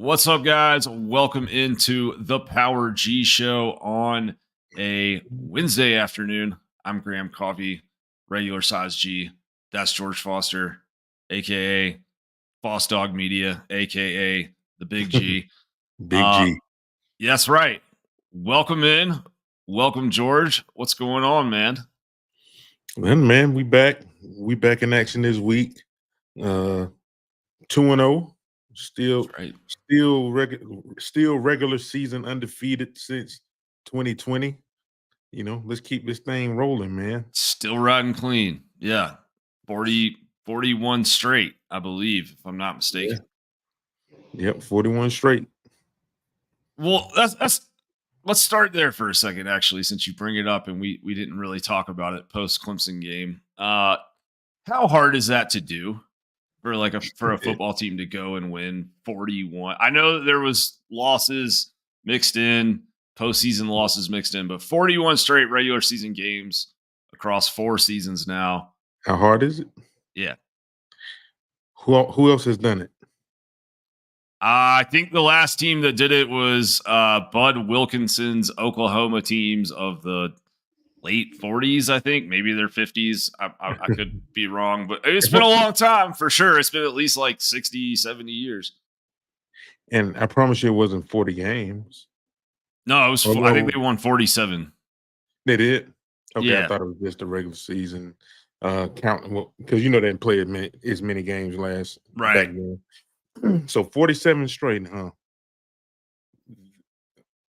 What's up, guys? Welcome into the Power G Show on a Wednesday afternoon. I'm Graham Coffee, regular size G. That's George Foster, aka Foss Dog Media, aka the Big G. Big G. Yes, right. Welcome in. Welcome, George. What's going on, man? Man, we back. We back in action this week. 2-0. Still That's right. still regular season undefeated since 2020. Let's keep this thing rolling, man. Still riding clean. Yeah. 41 straight, I believe, if I'm not mistaken. Yep, 41 straight. Well, that's let's start there for a second, actually, since you bring it up and we didn't really talk about it post Clemson game. How hard is that to do for a football team to go and win 41? I know there was losses mixed in, postseason losses mixed in, but 41 straight regular season games across 4 seasons now. How hard is it? Yeah. Who else has done it? I think the last team that did it was Bud Wilkinson's Oklahoma teams of the late 40s, I think. Maybe their 50s. I could be wrong, but it's been a long time for sure. It's been at least like 60, 70 years. And I promise you it wasn't 40 games. No, it was. I think they won 47. They did? Okay, Yeah. I thought it was just the regular season. Counting because they didn't play as many games back then. So 47 straight, huh?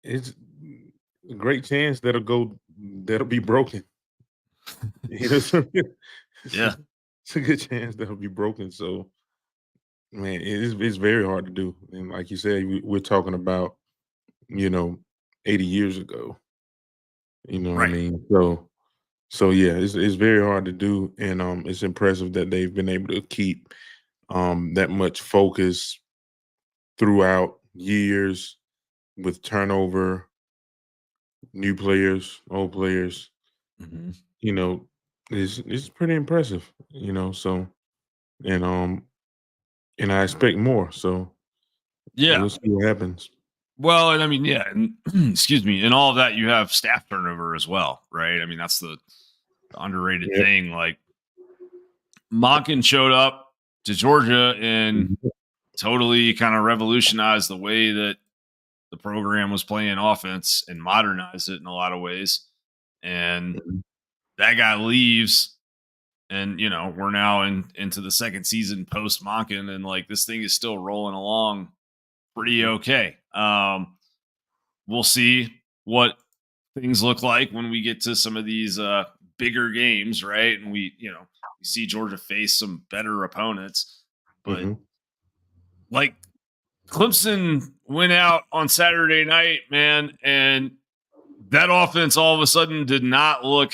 It's a great chance that'll be broken. Yeah. It's a good chance that'll be broken. So, man, it's very hard to do. And like you said, we're talking about 80 years ago. You know what I mean? So yeah, it's very hard to do, and it's impressive that they've been able to keep that much focus throughout years with turnover, new players, old players. Mm-hmm. It's pretty impressive. So and I expect more. So Yeah. we'll see what happens. Well, and I mean, yeah, and excuse me, in all of that, you have staff turnover as well, right? I mean, that's the underrated thing. Like, Monken showed up to Georgia and totally kind of revolutionized the way that the program was playing offense and modernized it in a lot of ways. And that guy leaves, and we're now into the second season post Monken, and like this thing is still rolling along pretty okay. We'll see what things look like when we get to some of these bigger games, right? And we see Georgia face some better opponents, but like Clemson went out on Saturday night, man, and that offense all of a sudden did not look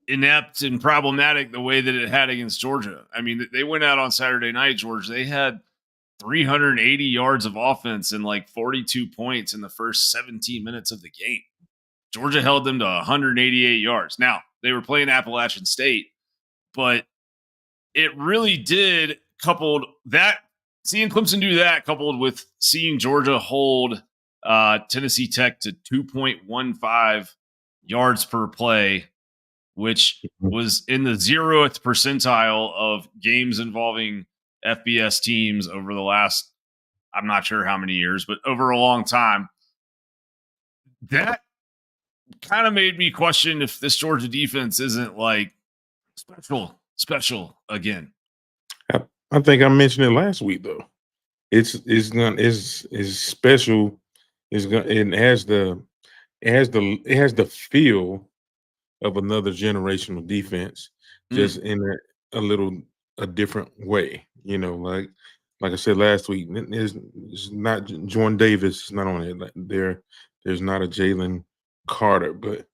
inept and problematic the way that it had against Georgia. I mean, they went out on Saturday night, George. They had 380 yards of offense and like 42 points in the first 17 minutes of the game. Georgia held them to 188 yards. Now, they were playing Appalachian State, but it really did, coupled that, seeing Clemson do that, coupled with seeing Georgia hold Tennessee Tech to 2.15 yards per play, which was in the 0th percentile of games involving FBS teams over the last, I'm not sure how many years, but over a long time. That kind of made me question if this Georgia defense isn't like special again. I think I mentioned it last week though. It's special. It has the feel of another generational defense, just in a different way. Like I said last week, it's not Jordan Davis. It's not on it. There's not a Jalen Carter, but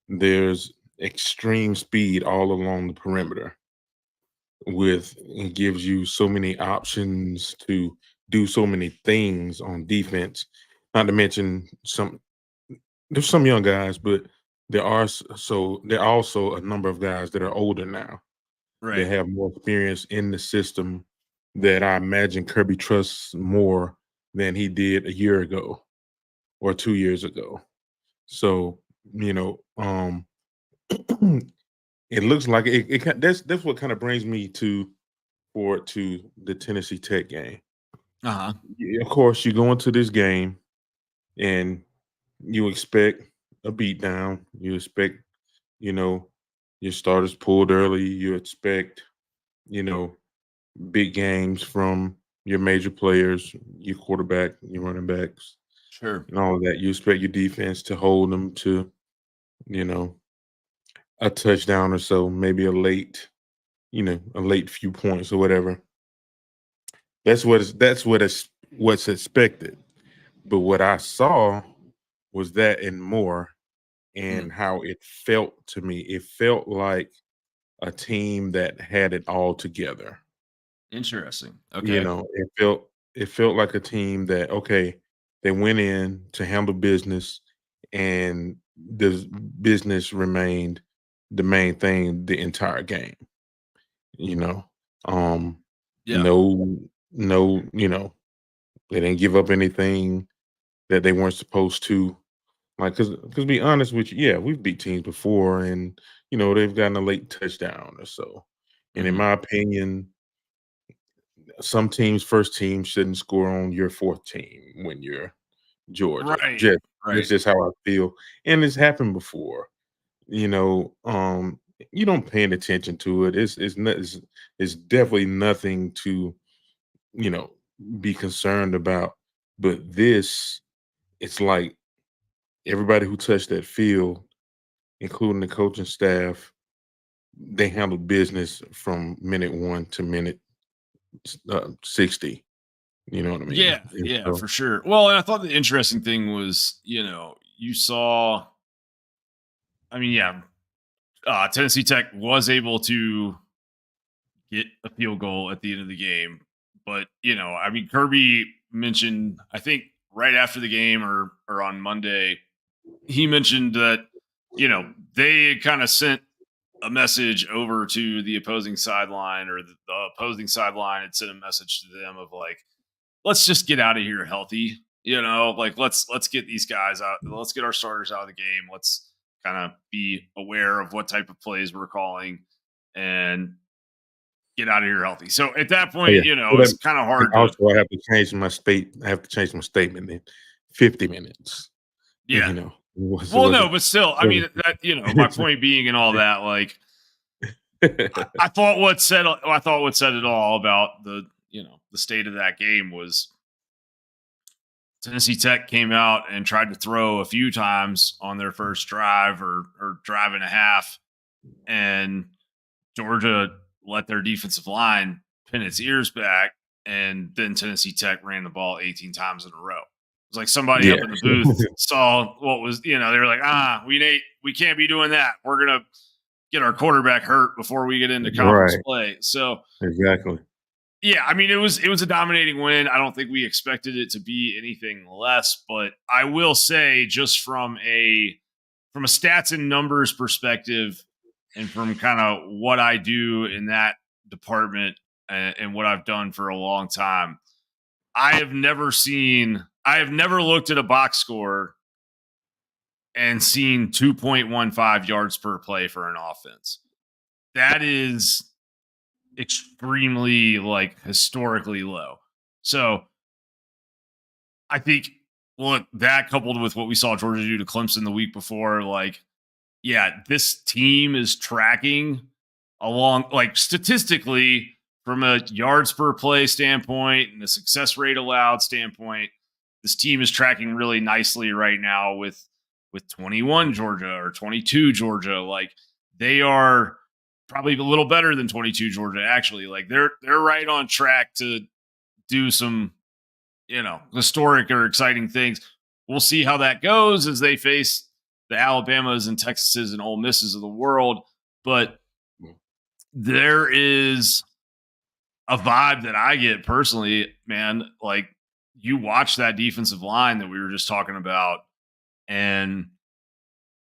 there's extreme speed all along the perimeter. It gives you so many options to do so many things on defense. Not to mention there's some young guys, but there are also a number of guys that are older now. They have more experience in the system that I imagine Kirby trusts more than he did a year ago or 2 years ago. So, you know, it looks like that's what kind of brings me forward to the Tennessee Tech game. Uh-huh. Of course, you go into this game and you expect a beatdown. You expect, you know, your starters pulled early. You expect, you know, big games from your major players, your quarterback, your running backs, Sure. and all of that. You expect your defense to hold them to, you know, a touchdown or so, maybe a late few points or whatever. What's expected. But what I saw was that and more, Mm, and how it felt to me. It felt like a team that had it all together. interesting. You Okay. know, it felt like a team that, okay, they went in to handle business, and the business remained the main thing the entire game. You know, um, Yeah. no, no, they didn't give up anything that they weren't supposed to. Like, cause be honest with you, yeah, we've beat teams before, and they've gotten a late touchdown or so. And in Mhm. my opinion, some teams' first team shouldn't score on your fourth team when you're Georgia. Right. Just Right. That's just how I feel, and it's happened before. You know, you don't paying attention to it. It's definitely nothing to you know be concerned about. But it's like everybody who touched that field, including the coaching staff, they handled business from minute one to minute 60. You know what I mean? Yeah, And yeah, so, for sure. Well, and I thought the interesting thing was, you saw, I mean, yeah, Tennessee Tech was able to get a field goal at the end of the game. But, I mean, Kirby mentioned, I think right after the game or on Monday, he mentioned that, they kind of sent a message over to the opposing sideline, or the opposing sideline had sent a message to them of like, let's just get out of here healthy. Like let's get these guys out. Let's get our starters out of the game. Let's kind of be aware of what type of plays we're calling and get out of here healthy. So at that oh, yeah. point, So it's kind of and hard to, also, I have to change my statement in 50 minutes. yeah. It was, it Well, was, no, but still, I it mean that, my point being and all that, like I thought what said it all about the state of that game was Tennessee Tech came out and tried to throw a few times on their first drive or drive and a half, and Georgia let their defensive line pin its ears back, and then Tennessee Tech ran the ball 18 times in a row. It was like somebody up yeah. in the booth saw what was, they were like, we can't be doing that. We're gonna get our quarterback hurt before we get into conference Right. play. So Exactly. yeah, I mean it was a dominating win. I don't think we expected it to be anything less, but I will say just from a stats and numbers perspective and from kind of what I do in that department and what I've done for a long time, I have never looked at a box score and seen 2.15 yards per play for an offense. That is extremely like historically low. So I think look that coupled with what we saw Georgia do to Clemson the week before, like, yeah, this team is tracking along like statistically from a yards per play standpoint and a success rate allowed standpoint. This team is tracking really nicely right now with 21 Georgia or 22 Georgia. Like they are probably a little better than 22 Georgia actually. Like they're right on track to do some, historic or exciting things. We'll see how that goes as they face the Alabamas and Texases and Ole Misses of the world. But there is a vibe that I get personally, man. Like you watch that defensive line that we were just talking about, and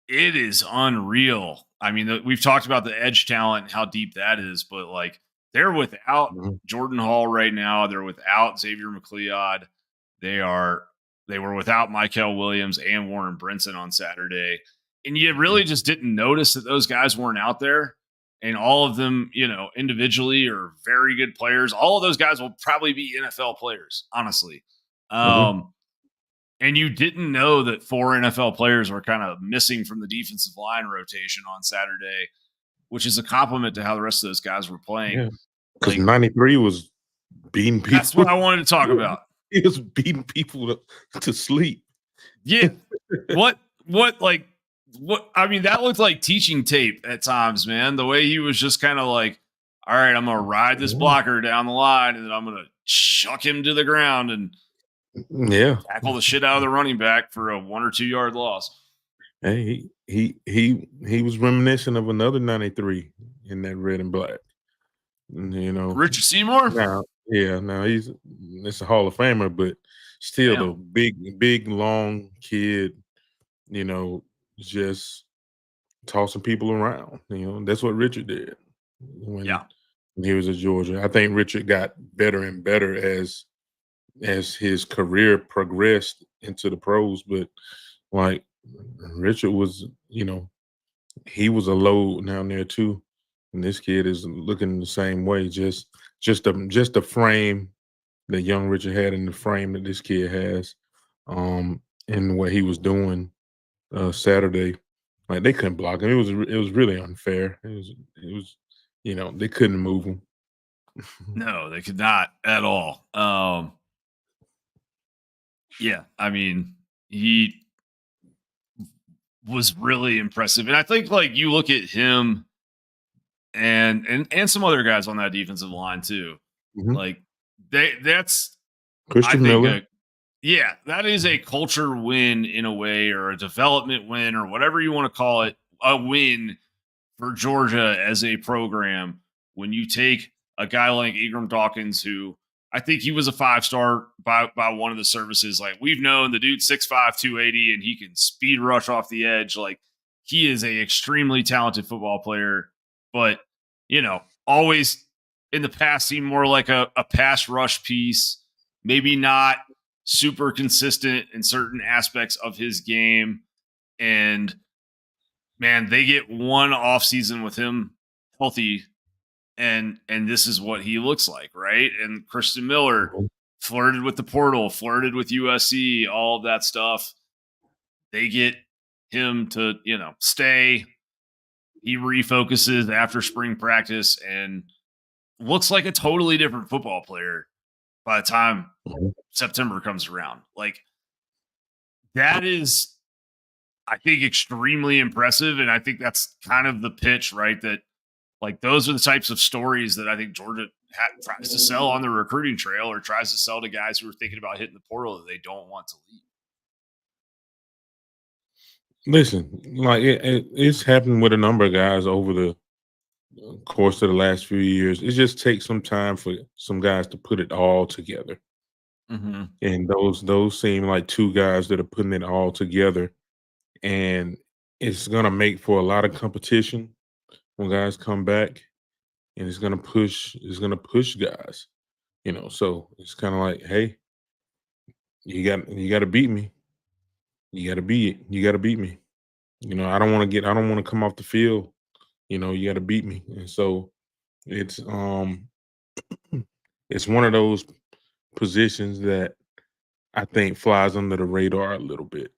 it is unreal. I mean, we've talked about the edge talent and how deep that is, but like they're without Mhm. Jordan Hall right now. They're without Xavier McLeod. They were without Michael Williams and Warren Brinson on Saturday. And you really just didn't notice that those guys weren't out there. And all of them, individually are very good players. All of those guys will probably be NFL players, honestly. Mhm. And you didn't know that 4 NFL players were kind of missing from the defensive line rotation on Saturday, which is a compliment to how the rest of those guys were playing. Yeah, because Like, 93 was beating that's people. what I wanted to talk about. He was beating people to sleep. Yeah. What, I mean, that looked like teaching tape at times, man. The way he was just kind of like, all right, I'm going to ride this blocker down the line and then I'm going to chuck him to the ground and Yeah. tackle the shit out of the running back for a 1 or 2 yard loss. Hey, he was reminiscent of another 93 in that red and black. Richard Seymour? Now it's a Hall of Famer, but still Damn. the big, long kid, just tossing people around. That's what Richard did when he was at Georgia. I think Richard got better and better as his career progressed into the pros, but like Richard was, he was a load down there too. And this kid is looking the same way, just the frame that young Richard had and the frame that this kid has, and what he was doing Saturday. Like they couldn't block him. It was really unfair. It was they couldn't move him. No, they could not at all. Yeah, I mean, he was really impressive. And I think like you look at him and some other guys on that defensive line too. Mhm. Like that's Christian Miller. That is a culture win in a way, or a development win, or whatever you want to call it, a win for Georgia as a program. When you take a guy like Ingram Dawkins, who I think he was a 5-star by one of the services. Like, we've known the dude's 6'5", 280, and he can speed rush off the edge. Like, he is a extremely talented football player, but always in the past seemed more like a pass rush piece, maybe not super consistent in certain aspects of his game. And man, they get one off season with him healthy, and this is what he looks like, right? And Christian Miller flirted with the portal, flirted with USC, all of that stuff. They get him to, stay. He refocuses after spring practice and looks like a totally different football player by the time September comes around. Like, that is, I think, extremely impressive. And I think that's kind of the pitch, right? That, like, those are the types of stories that I think Georgia tries to sell on the recruiting trail, or tries to sell to guys who are thinking about hitting the portal that they don't want to leave. Listen, like it's happened with a number of guys over the course of the last few years. It just takes some time for some guys to put it all together. Mm-hmm. And those seem like two guys that are putting it all together, and it's gonna make for a lot of competition when guys come back, and it's gonna push guys. So it's kind of like, hey, you got to beat me. You got to beat me. I don't want to come off the field. You got to beat me. And so it's it's one of those positions that I think flies under the radar a little bit,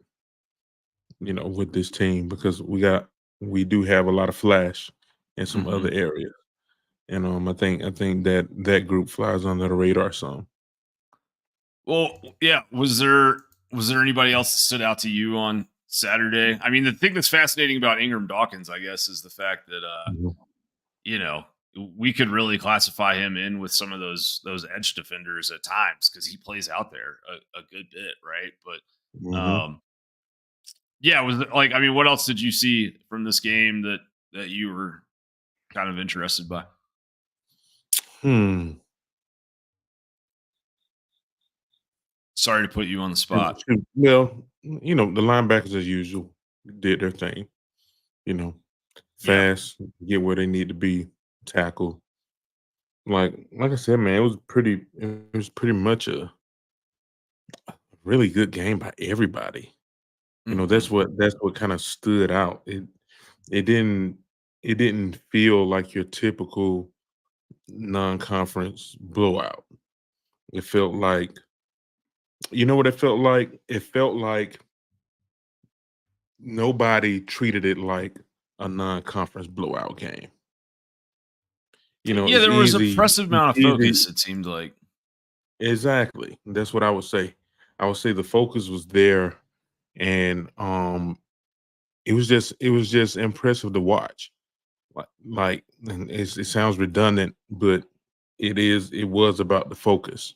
with this team, because we do have a lot of flash in some other areas. And I think that group flies under the radar some. Well, yeah. Was there anybody else that stood out to you on Saturday? I mean, the thing that's fascinating about Ingram Dawkins, I guess, is the fact that we could really classify him in with some of those edge defenders at times, because he plays out there a good bit, right? But was it, like, I mean, what else did you see from this game that you were kind of interested by? Sorry to put you on the spot. Well, the linebackers, as usual, did their thing. Fast, get where they need to be, tackle. Like I said, man, it was pretty much really good game by everybody. You know, Mhm. that's what kind of stood out. It didn't it didn't feel like your typical non-conference blowout. It felt like, you know what it felt like? It felt like nobody treated it like a non-conference blowout game. You know, Yeah, there was oppressive it's amount of easy. focus, it seemed like. Exactly. That's what I would say. I would say the focus was there, and it was just impressive to watch. And it sounds redundant, but it was about the focus.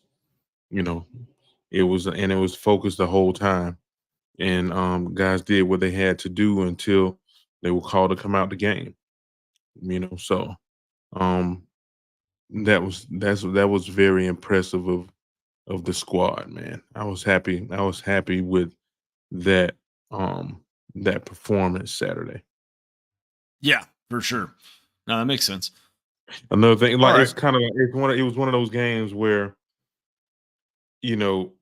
You know, it was focused the whole time, and guys did what they had to do until they were called to come out the game. You know, so um, that was very impressive of the squad, man. I was happy. I was happy with that um that performance Saturday. Yeah, for sure. No, that makes sense. Another thing, like Alright. it's kind of like it was one of those games where, you know,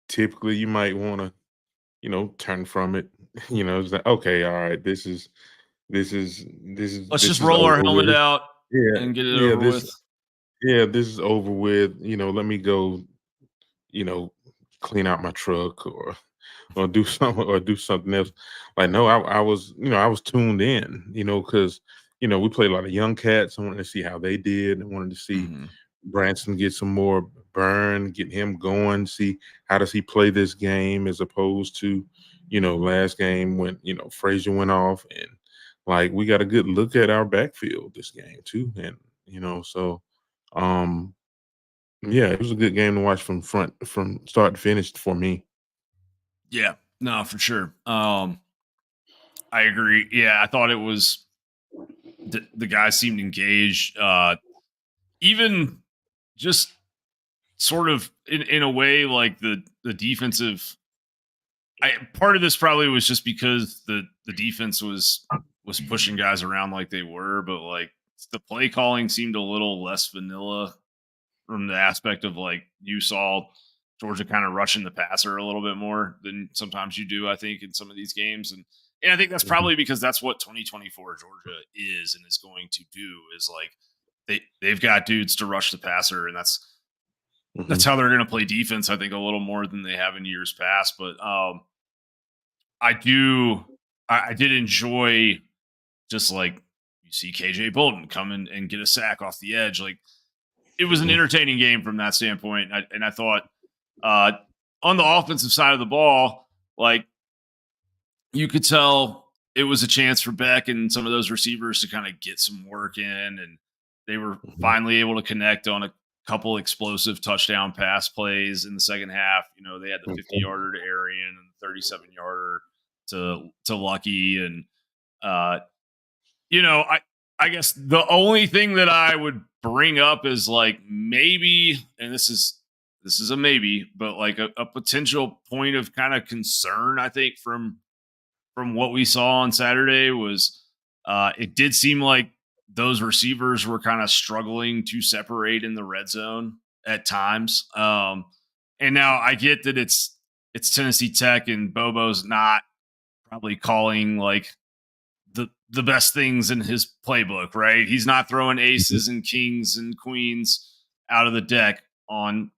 typically you might want to, you know, turn from it. You know, it's like, okay, all right, Let's this just is roll our over helmet with. out Yeah, and get it yeah, over with. this is over with. You know, let me go, you know, clean out my truck or do something else. Like, no, I was, you know, I was tuned in, you know, because you know we played a lot of young cats. I wanted to see how they did. I wanted to see Mhm. Branson get some more burn, get him going, see how does he play this game as opposed to, you know, last game when, you know, Frazier went off. And like we got a good look at our backfield this game too. And, you know, so um yeah, it was a good game to watch from start to finish for me. Yeah. No, for sure. I agree. Yeah, I thought it was the guys seemed engaged. Even just sort of in a way like the defensive I part of this probably was just because the defense was pushing guys around like they were, but like the play calling seemed a little less vanilla from the aspect of like you saw Georgia kind of rushing the passer a little bit more than sometimes you do, I think, in some of these games. And I think that's Mhm, probably because that's what 2024 Georgia is and is going to do is like they've got dudes to rush the passer, and that's mhm, how they're going to play defense. I think a little more than they have in years past. But I do, I did enjoy just like you see KJ Bolden come in and get a sack off the edge. Like it was an mhm, entertaining game from that standpoint. And I thought uh, on the offensive side of the ball, like you could tell it was a chance for Beck and some of those receivers to kind of get some work in, and they were mhm, finally able to connect on a couple explosive touchdown pass plays in the second half. You know, they had the 50 mhm, yarder to Arian and the 37 yarder to Lucky, and uh, you know, I guess the only thing that I would bring up is like maybe, and this is a maybe, but like a potential point of kind of concern. I think from what we saw on Saturday was it did seem like those receivers were kind of struggling to separate in the red zone at times. And now I get that it's Tennessee Tech and Bobo's not probably calling like the best things in his playbook, right? He's not throwing mhm, aces and kings and queens out of the deck on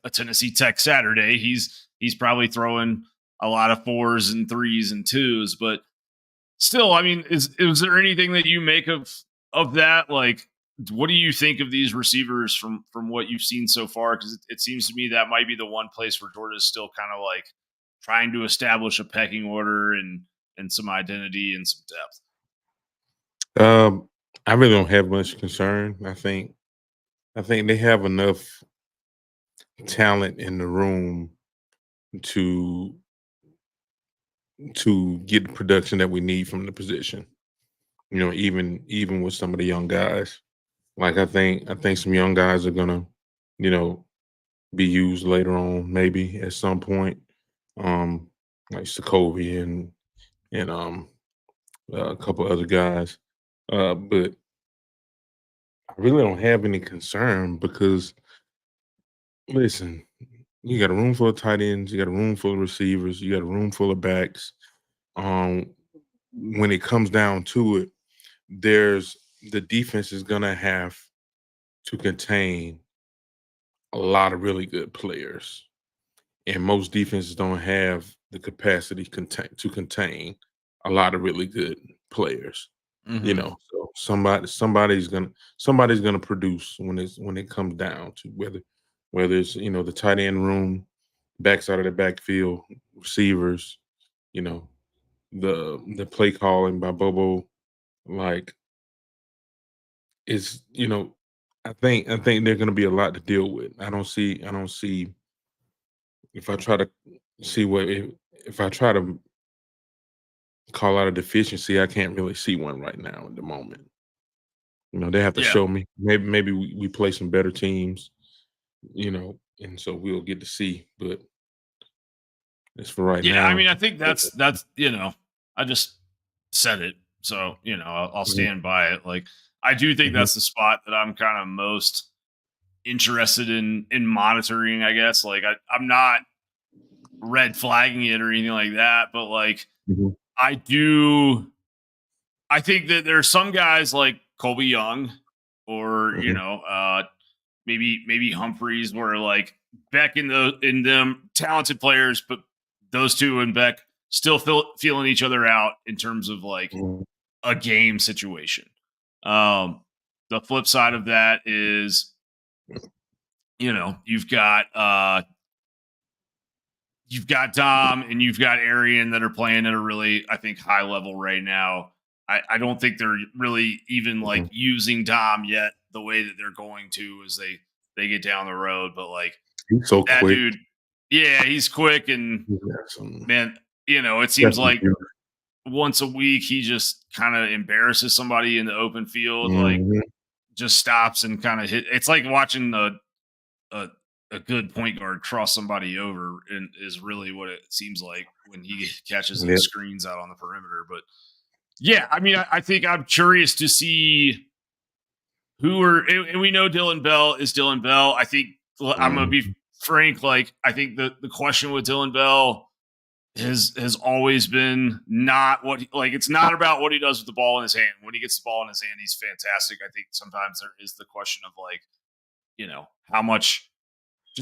a Tennessee Tech Saturday. He's probably throwing a lot of fours and threes and twos, but still, I mean, is there anything that you make of that? Like, what do you think of these receivers from what you've seen so far? Because it seems to me that might be the one place where Georgia's still kind of like trying to establish a pecking order and some identity and some depth. Um, I really don't have much concern. I think they have enough talent in the room to get the production that we need from the position. You know, even with some of the young guys. Like I think some young guys are gonna, you know, be used later on, maybe at some point. Um, like Sokovia and a couple other guys. But I really don't have any concern because listen, you got a room full of tight ends, you got a room full of receivers, you got a room full of backs. Um, when it comes down to it, there's the defense is gonna have to contain a lot of really good players, and most defenses don't have the capacity to contain a lot of really good players. You Mm-hmm. know, so somebody's gonna produce when it comes down to whether it's the tight end room, backside of the backfield, receivers, you know, the play calling by Bobo, like it's I think they're gonna be a lot to deal with. I don't see if I try to see what if I try to call out a deficiency, I can't really see one right now at the moment. They have to Yeah. show me. Maybe we play some better teams, and so we'll get to see. But as for right Yeah. I now, mean, I think that's I just said it, so I'll mhm, stand by it. Like, I do think mhm, that's the spot that I'm kind of most interested in monitoring. I guess like I'm not red flagging it or anything like that, but like mhm, I do. I think that there are some guys like Colby Young or mhm, maybe Humphreys where like Beck in them talented players, but those two and Beck still feeling each other out in terms of like mhm, a game situation. Um, the flip side of that is, you've got Dom and you've got Arian that are playing at a really, I think, high level right now. I don't think they're really even like mhm. using Dom yet the way that they're going to as they get down the road. But like He's so that quick. dude, yeah, he's quick and He's got some man, it got seems some like juice. once a week he just kind of embarrasses somebody in the open field, like Mhm. just stops and kind of hit. It's like watching a a good point guard cross somebody over and is really what it seems like when he catches those Yep. screens out on the perimeter. But yeah, I mean, I think I'm curious to see who are, and we know Dylan Bell is Dylan Bell. I think I'm gonna be Mhm. frank. Like, I think the question with Dylan Bell has always been not like it's not about what he does with the ball in his hand. When he gets the ball in his hand, he's fantastic. I think sometimes there is the question of like, how much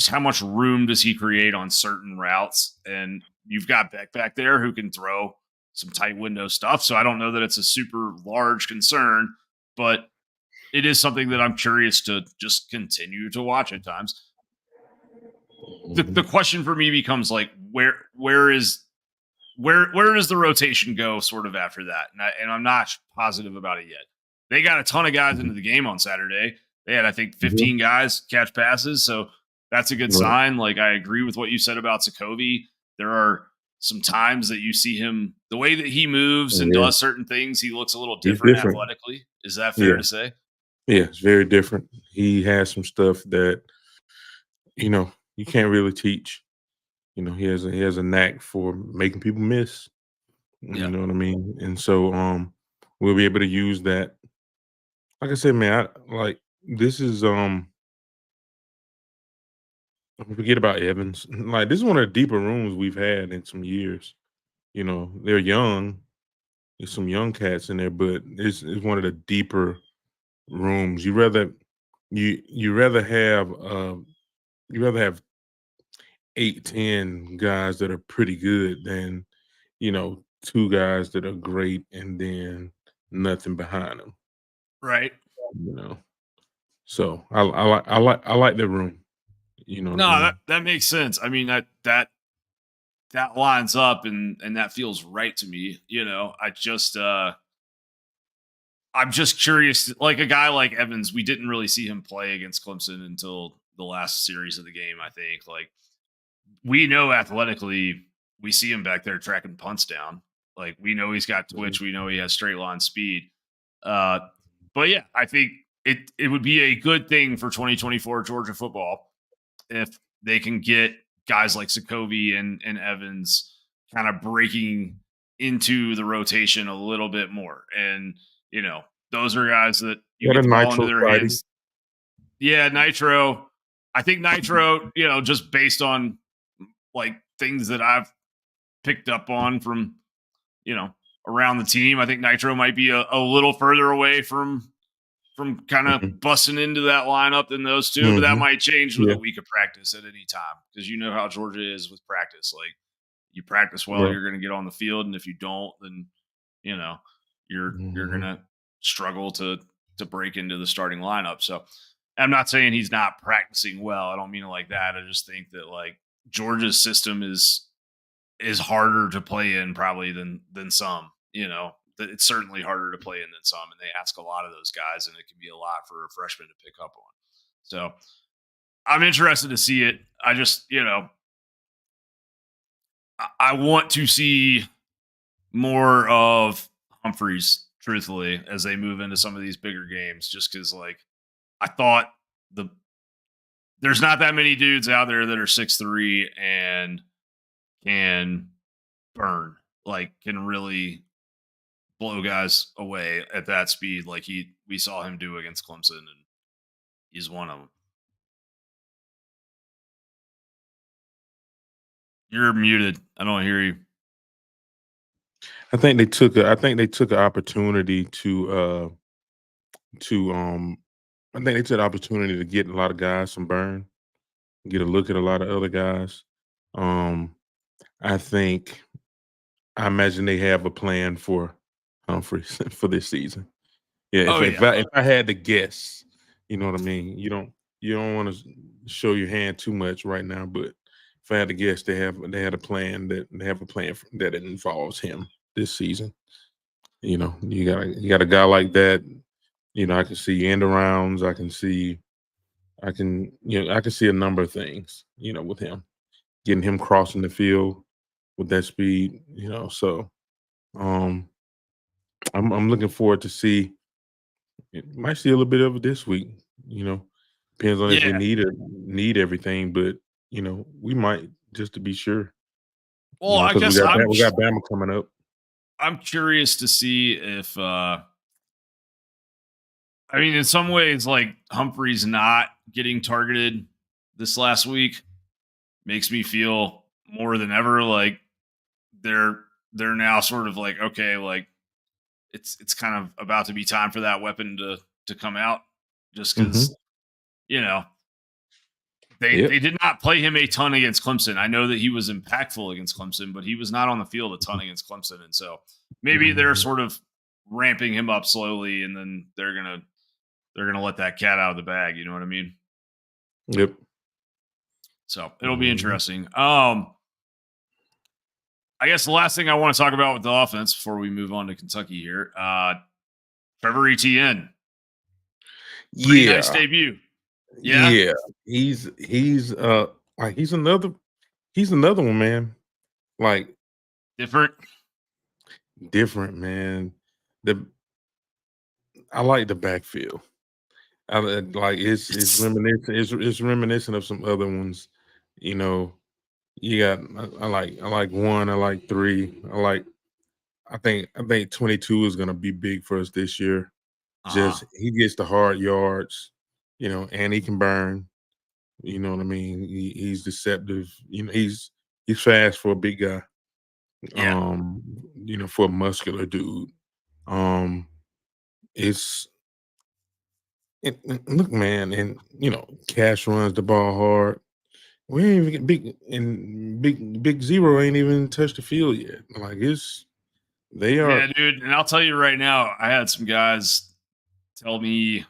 how much room does he create on certain routes? And you've got Beck back there who can throw some tight window stuff. So I don't know that it's a super large concern, but it is something that I'm curious to just continue to watch at times. The Mhm. question for me becomes like where does the rotation go sort of after that? And I'm not positive about it yet. They got a ton of guys Mhm. into the game on Saturday. They had, I think, Mhm. 15 guys catch passes. So that's a good Right. sign. Like, I agree with what you said about Sokovy. There are some times that you see him, the way that he moves and Yeah. does certain things, he looks a little He's different different. athletically. Is that fair Yeah. to say? Yeah. It's very different. He has some stuff that you can't really teach. He has a knack for making people miss. You Yeah. know what I mean? And so we'll be able to use that. Like I said, man, this is forget about Evans. Like this is one of the deeper rooms we've had in some years. They're young. There's some young cats in there, but it's one of the deeper rooms. You rather have 8, 10 guys that are pretty good than two guys that are great and then nothing behind them. Right. You know, so I like the room. You know what I No, that, mean? that makes sense. I mean, that lines up and that feels right to me. I'm just curious, like a guy like Evans, we didn't really see him play against Clemson until the last series of the game, I think. Like, we know athletically, we see him back there tracking punts down. Like, we know he's got Mhm. twitch, we know he has straight line speed. Uh, but yeah, I think it would be a good thing for 2024 Georgia football if they can get guys like Sokovy and Evans kind of breaking into the rotation a little bit more. And, those are guys that you Got get a the ball into Nitro their Friday. hands. Yeah, Nitro. I think Nitro, just based on like things that I've picked up on from, around the team, I think Nitro might be a little further away from kind of Mhm. busting into that lineup than those two, but that Mhm. might change with Yeah. a week of practice at any time because you know how Georgia is with practice. Like you practice well, Right. you're going to get on the field, and if you don't, then you know you're going Mhm. to struggle to break into the starting lineup. So I'm not saying he's not practicing well. I don't mean it like that. I just think that like Georgia's system is harder to play in probably than some. It's certainly harder to play in than some, and they ask a lot of those guys, and it can be a lot for a freshman to pick up on. So I'm interested to see it. I just, I want to see more of Humphreys, truthfully, as they move into some of these bigger games, just because like I thought the there's not that many dudes out there that are 6'3" and can burn, like can really blow guys away at that speed, like we saw him do against Clemson, and he's one of them. You're muted. I don't hear you. I think they took an opportunity to I think they took the opportunity to get a lot of guys some burn, get a look at a lot of other guys. Um, I think I imagine they have a plan for Humphreys for this season. Yeah, Oh yeah, if I had to guess, you know what I mean. You don't want to show your hand too much right now, but if I had to guess, they had a plan that they have a plan that involves him this season. You got a guy like that. I can see end arounds. I can see a number of things. With him getting him crossing the field with that speed. So um, I'm looking forward to see. Might see a little bit of it this week. You know, depends on if we yeah. need everything, but we might just to be sure. Well, I Because guess We got Bama coming up. I'm curious to see if I mean, in some ways, like Humphreys not getting targeted this last week makes me feel more than ever like they're they're now sort of like okay, like it's kind of about to be time for that weapon to come out, just Hmm. because you know they Yep. did not play him a ton against Clemson. I know that he was impactful against Clemson, but he was not on the field a ton against Clemson, and so maybe they're Mhm. sort of ramping him up slowly, and then they're gonna let that cat out of the bag. You know what I mean? Yep. So it'll be Mhm. interesting. I guess the last thing I want to talk about with the offense before we move on to Kentucky here, Trevor Etienne, pretty nice Yeah. debut. Yeah, Yeah. Like he's another one, man. Like different. different, man. The I like the backfield. Like it's reminiscent of some other ones. You know, you got I like one, I like three, I think 22 is gonna be big for us this year. Uh huh. Just he gets the hard yards, and he can burn. You know what I mean? He's deceptive. He's fast for a big guy. Yeah. For a muscular dude. Um, it's look, man, and Cash runs the ball hard. We ain't even get big zero ain't even touched the field yet. Like they are Yeah, dude. And I'll tell you right now, I had some guys tell me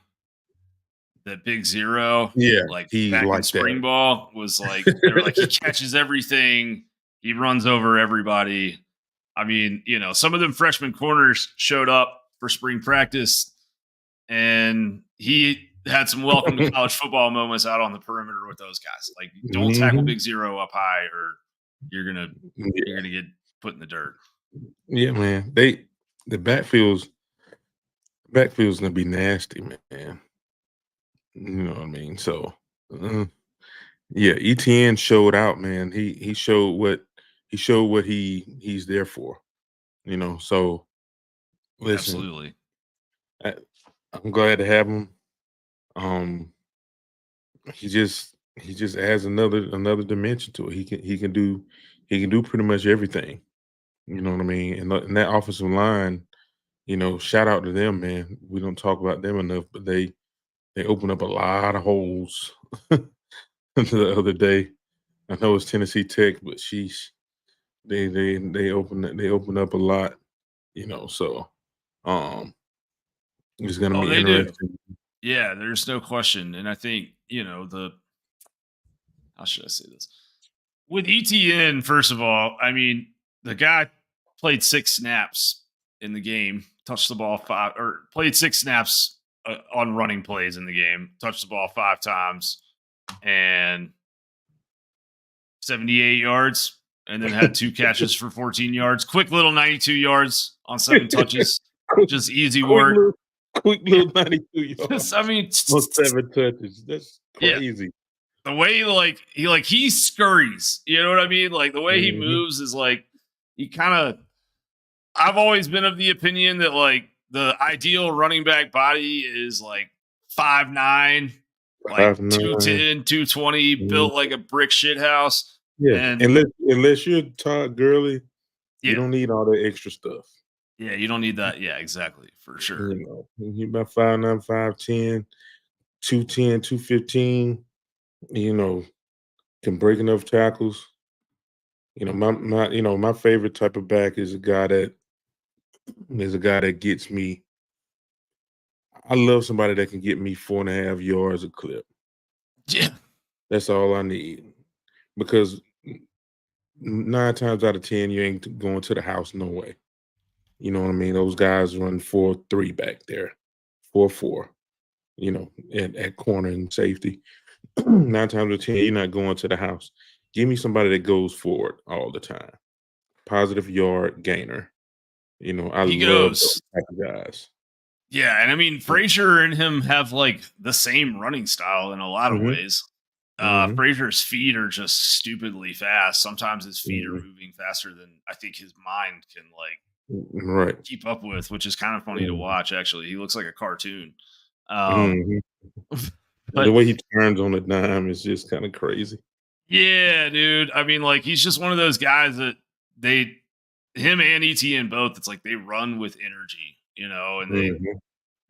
that Big Zero, yeah, like he's back in like spring that. ball, was like, they were like, he catches everything, he runs over everybody. I mean, some of them freshman corners showed up for spring practice, and he had some welcome to college football moments out on the perimeter with those guys. Like, don't tackle Mhm. Big Zero up high, or you're gonna you're Yeah, gonna get put in the dirt. yeah, man. The backfield's gonna be nasty, man. You know what I mean? So, uh, yeah, ETN showed out, man. He showed what he's there for. So listen, Absolutely. I, I'm glad to have him. Um, he just he just adds another dimension to it. He can do pretty much everything. You know what I mean? And that offensive line, shout out to them, man. We don't talk about them enough, but they open up a lot of holes the other day. I know it's Tennessee Tech, but sheesh, they open up a lot, So um, it's gonna Oh, be they do. interesting. Yeah, there's no question. And I think, the how should I say this? With ETN, first of all, I mean, the guy played 6 snaps in the game, touched the ball 5 or played 6 snaps on running plays in the game, touched the ball 5 times and 78 yards, and then had 2 catches for 14 yards. Quick little 92 yards on 7 touches. Just easy work. Quick little 92 yards. I mean, on 7 touches. That's yeah. crazy. The way he scurries, you know what I mean? Like the way he Mhm. moves is like he kind of. I've always been of the opinion that like the ideal running back body is like 5'9", like 5'9". 210, 220, built like a brick shit house. Yeah, And unless you're Todd Gurley, you yeah, don't need all the extra stuff. yeah, you don't need that. Yeah, exactly, for sure. You're about 5'9", 5'10", 210, 215. Can break enough tackles. My favorite type of back is a guy that gets me. I love somebody that can get me 4.5 yards a clip. Yeah, That's all I need, because 9 times out of 10 you ain't going to the house no way. You know what I mean? Those guys run 4-3 back there, 4-4. At corner and safety. 9 times out of 10, you're not going to the house. Give me somebody that goes forward all the time. Positive yard gainer. I he love goes. those type of guys. Yeah, and I mean Frazier and him have like the same running style in a lot of Mhm. ways. Mhm. Frazier's feet are just stupidly fast. Sometimes his feet are Mhm. moving faster than I think his mind can like Right. keep up with, which is kind of funny to Mhm. watch. Actually, he looks like a cartoon. Mhm. The But way he turns on a dime is just kind of crazy. yeah, dude. I mean, like he's just one of those guys that him and ETN both. It's like they run with energy, and Mhm.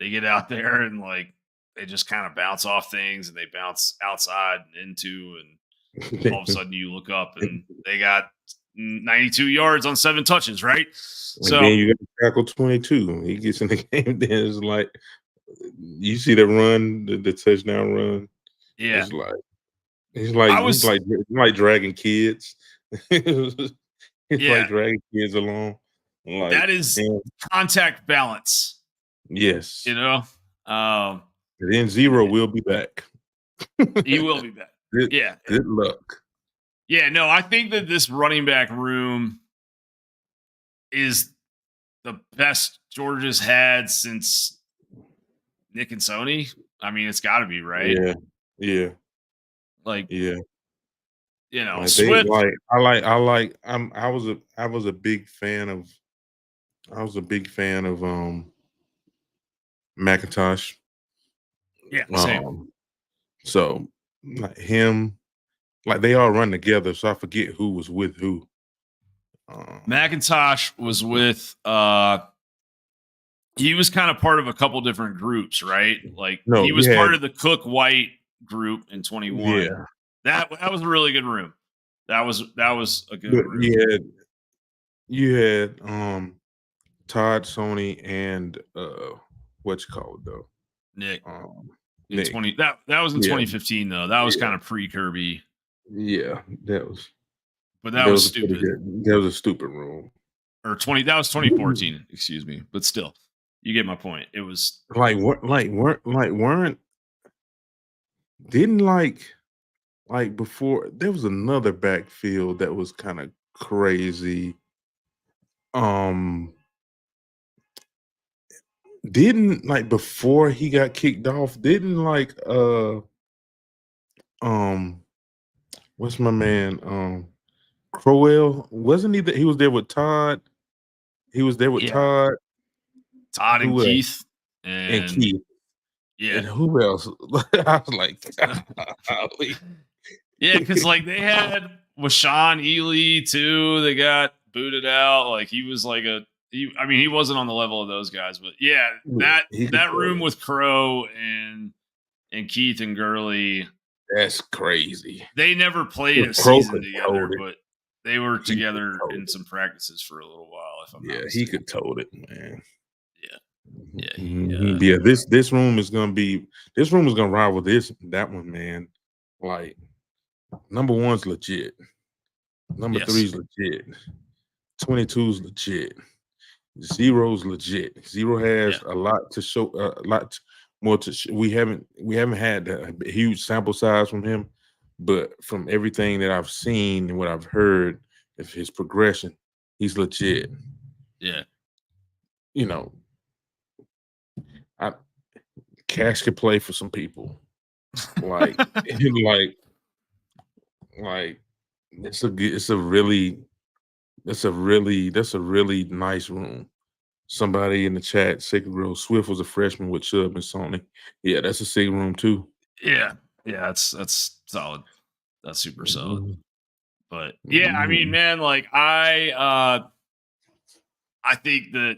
they get out there and like they just kind of bounce off things and they bounce outside and into, and all of a sudden you look up and they got 92 yards on 7 touches, right? And So then you got to tackle 22. He gets in the game, then it's like you see the run, the touchdown run. yeah, It's like he's like I he's was like he's like dragging kids. It's like yeah, dragging kids along. Like, that is and contact balance, yes. you know. Um, And then Zero will be back. he will be back. Good, Yeah, good luck. yeah. No, I think that this running back room is the best Georgia's had since Nick and Sony. I mean, it's got to be right. Yeah, yeah, Like, yeah. Like they Swift. like I like I was a big fan of McIntosh. Yeah, same. Um so like him, like they all run together, so I forget who was with who. McIntosh was with he was kind of part of a couple different groups, right? Like No, he was you had part of the Cook White group in 21. yeah, That was a really good room. That was a good but room. you had Todd, Sony, and what you call it though? Nick Um in Nick. 20 that was in Yeah, 2015 though. That was yeah, kind of pre Kirby, yeah. but that That was was a pretty stupid. good. That was a stupid room. Or 20 that was 2014, excuse me. But still, you get my point. It was Weren't didn't like before there was another backfield that was kind of crazy. Um didn't like before he got kicked off, didn't like um what's my man? Crowell, wasn't he that he was there with Todd? He was there with yeah, Todd. Todd and Who else? Keith And and Keith. yeah. And who else? I was like, golly. Yeah, because like they had Washawn Ely too. They got booted out. Like he was like I mean, he wasn't on the level of those guys, but yeah, Yeah, that he could that throw room it. with Crow and Keith and Gurley, That's crazy. they never played If a Crow season could tote together, it, but they were he could together tote in it. some practices for a little while, if I'm Yeah, not he mistaken. could tote it, man. Yeah, yeah, Yeah, this room is gonna rival that one, man. Like number one's legit, number yes, three's legit, 22's legit, zero's legit. Zero yeah, has a lot to show, a lot more to. We haven't had a huge sample size from him, but from everything that I've seen and what I've heard of his progression, he's legit. yeah. You know, I Cash could play for some people. Like, like, like it's a really that's a really nice room. Somebody in the chat, Sacred Real Swift was a freshman with Chubb and Sony. Yeah, that's a sick room too. Yeah, yeah, that's solid. That's super solid. Mhm, But yeah, I mean, mhm. man, like I think that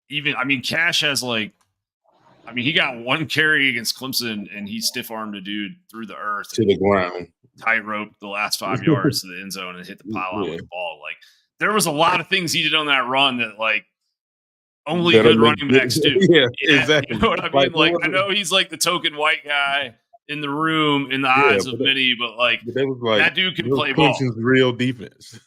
even I mean Cash has like I mean he got one carry against Clemson and he stiff armed a dude through the earth To and the ground. tightrope the last 5 yards to the end zone and hit the pylon Yeah, with the ball. Like there was a lot of things he did on that run that like only that'll good look running good. backs do. Yeah, Yeah, you exactly. know what I Like mean? what Like was I it? know he's like the token white guy in the room in the Yeah, eyes of many, but like but that was like that dude can that was play ball. Clemson's real defense.